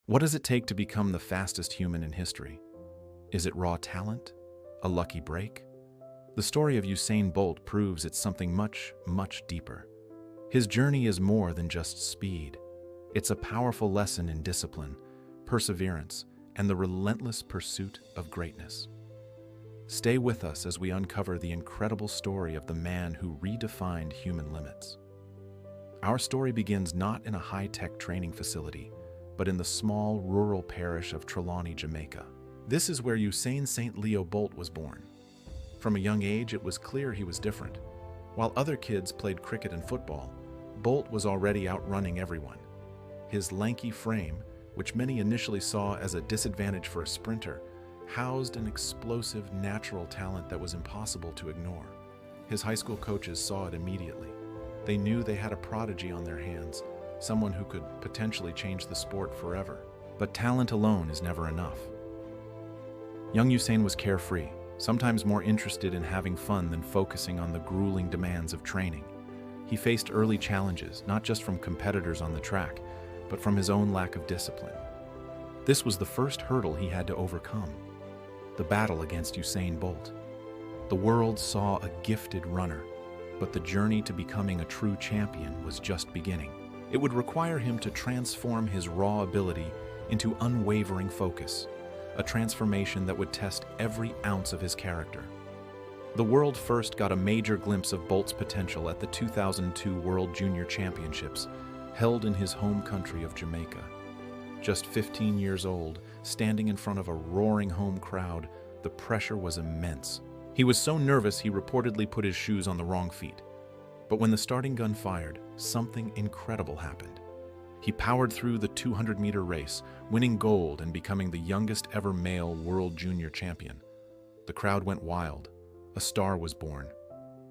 What does it take to become the fastest human in history? Is it raw talent? A lucky break? The story of Usain Bolt proves it's something much, much deeper. His journey is more than just speed. It's a powerful lesson in discipline, perseverance, and the relentless pursuit of greatness. Stay with us as we uncover the incredible story of the man who redefined human limits. Our story begins not in a high-tech training facility, but in the small, rural parish of Trelawney, Jamaica. This is where Usain St. Leo Bolt was born. From a young age, it was clear he was different. While other kids played cricket and football, Bolt was already outrunning everyone. His lanky frame, which many initially saw as a disadvantage for a sprinter, housed an explosive natural talent that was impossible to ignore. His high school coaches saw it immediately. They knew they had a prodigy on their hands, someone who could potentially change the sport forever. But talent alone is never enough. Young Usain was carefree, sometimes more interested in having fun than focusing on the grueling demands of training. He faced early challenges, not just from competitors on the track, but from his own lack of discipline. This was the first hurdle he had to overcome: the battle against Usain Bolt. The world saw a gifted runner, but the journey to becoming a true champion was just beginning. It would require him to transform his raw ability into unwavering focus, a transformation that would test every ounce of his character. The world first got a major glimpse of Bolt's potential at the 2002 World Junior Championships, held in his home country of Jamaica. Just 15 years old, standing in front of a roaring home crowd, the pressure was immense. He was so nervous he reportedly put his shoes on the wrong feet. But when the starting gun fired, something incredible happened. He powered through the 200-meter race, winning gold and becoming the youngest ever male World Junior Champion. The crowd went wild. A star was born.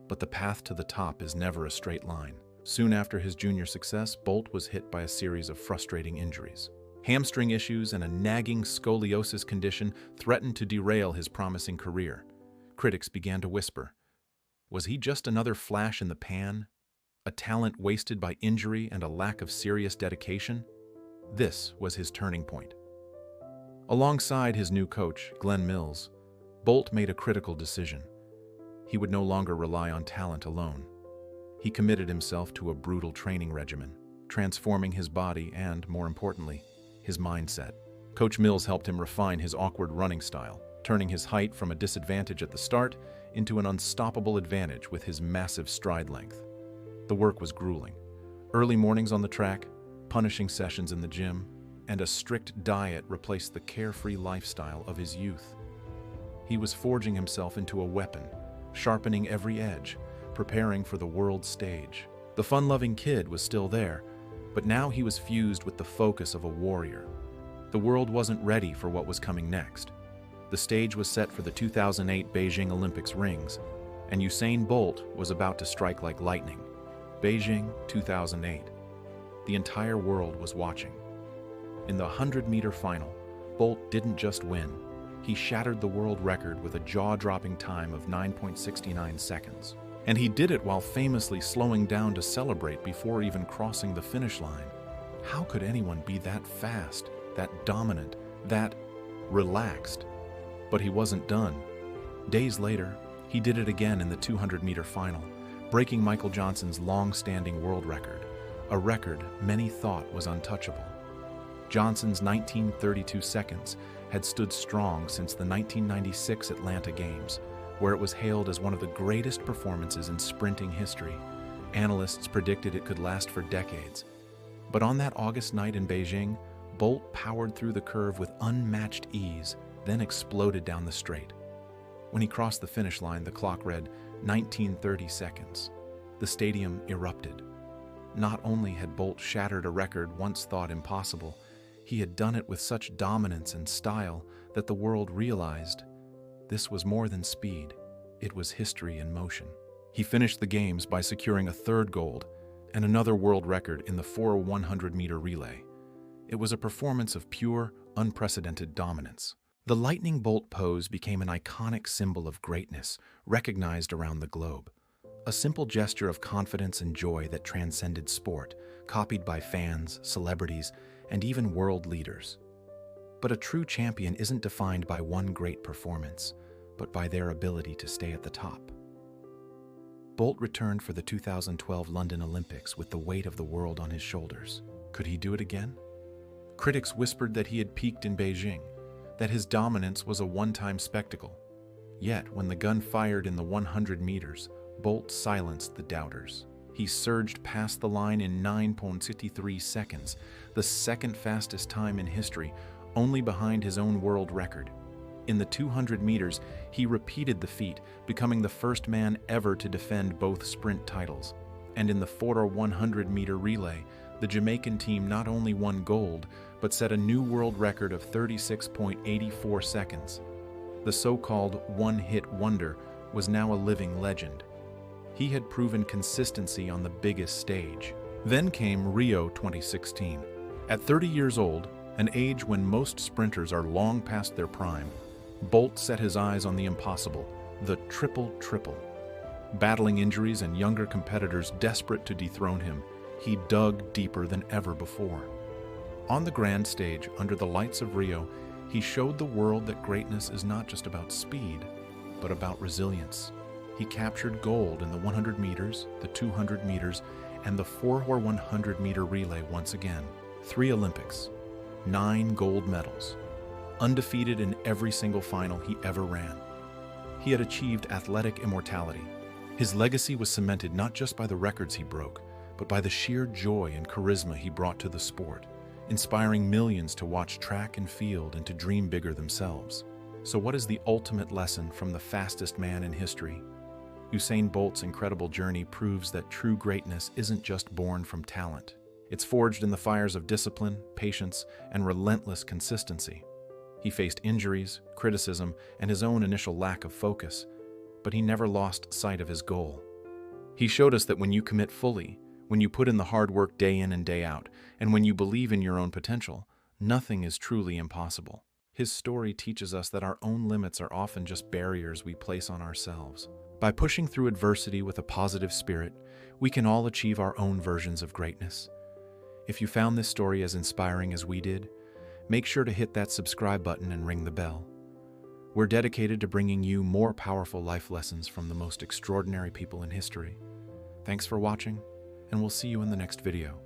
But the path to the top is never a straight line. Soon after his junior success, Bolt was hit by a series of frustrating injuries. Hamstring issues and a nagging scoliosis condition threatened to derail his promising career. Critics began to whisper, was he just another flash in the pan? A talent wasted by injury and a lack of serious dedication? This was his turning point. Alongside his new coach, Glenn Mills, Bolt made a critical decision. He would no longer rely on talent alone. He committed himself to a brutal training regimen, transforming his body and, more importantly, his mindset. Coach Mills helped him refine his awkward running style, turning his height from a disadvantage at the start into an unstoppable advantage with his massive stride length. The work was grueling. Early mornings on the track, punishing sessions in the gym, and a strict diet replaced the carefree lifestyle of his youth. He was forging himself into a weapon, sharpening every edge, preparing for the world stage. The fun-loving kid was still there, but now he was fused with the focus of a warrior. The world wasn't ready for what was coming next. The stage was set for the 2008 Beijing Olympics rings, and Usain Bolt was about to strike like lightning. Beijing 2008. The entire world was watching. In the 100-meter final, Bolt didn't just win. He shattered the world record with a jaw-dropping time of 9.69 seconds. And he did it while famously slowing down to celebrate before even crossing the finish line. How could anyone be that fast, that dominant, that relaxed? But he wasn't done. Days later, he did it again in the 200-meter final, breaking Michael Johnson's long-standing world record, a record many thought was untouchable. Johnson's 19:32 seconds had stood strong since the 1996 Atlanta Games, where it was hailed as one of the greatest performances in sprinting history. Analysts predicted it could last for decades. But on that August night in Beijing, Bolt powered through the curve with unmatched ease, then exploded down the straight. When he crossed the finish line, the clock read 19:30 seconds. The stadium erupted. Not only had Bolt shattered a record once thought impossible, he had done it with such dominance and style that the world realized this was more than speed, it was history in motion. He finished the games by securing a third gold and another world record in the 4x100-meter relay. It was a performance of pure, unprecedented dominance. The lightning bolt pose became an iconic symbol of greatness, recognized around the globe. A simple gesture of confidence and joy that transcended sport, copied by fans, celebrities, and even world leaders. But a true champion isn't defined by one great performance, but by their ability to stay at the top. Bolt returned for the 2012 London Olympics with the weight of the world on his shoulders. Could he do it again? Critics whispered that he had peaked in Beijing, that his dominance was a one-time spectacle. Yet, when the gun fired in the 100 meters, Bolt silenced the doubters. He surged past the line in 9.53 seconds, the second fastest time in history, only behind his own world record. In the 200 meters, he repeated the feat, becoming the first man ever to defend both sprint titles. And in the 4x100-meter relay, the Jamaican team not only won gold, but set a new world record of 36.84 seconds. The so-called one-hit wonder was now a living legend. He had proven consistency on the biggest stage. Then came Rio 2016. At 30 years old, an age when most sprinters are long past their prime, Bolt set his eyes on the impossible, the triple-triple. Battling injuries and younger competitors desperate to dethrone him, he dug deeper than ever before. On the grand stage, under the lights of Rio, he showed the world that greatness is not just about speed, but about resilience. He captured gold in the 100 meters, the 200 meters, and the 4x100-meter relay once again. 3 Olympics, 9 gold medals, undefeated in every single final he ever ran. He had achieved athletic immortality. His legacy was cemented not just by the records he broke, but by the sheer joy and charisma he brought to the sport, inspiring millions to watch track and field and to dream bigger themselves. So what is the ultimate lesson from the fastest man in history? Usain Bolt's incredible journey proves that true greatness isn't just born from talent. It's forged in the fires of discipline, patience, and relentless consistency. He faced injuries, criticism, and his own initial lack of focus, but he never lost sight of his goal. He showed us that when you commit fully, when you put in the hard work day in and day out, and when you believe in your own potential, nothing is truly impossible. His story teaches us that our own limits are often just barriers we place on ourselves. By pushing through adversity with a positive spirit, we can all achieve our own versions of greatness. If you found this story as inspiring as we did, make sure to hit that subscribe button and ring the bell. We're dedicated to bringing you more powerful life lessons from the most extraordinary people in history. Thanks for watching, and we'll see you in the next video.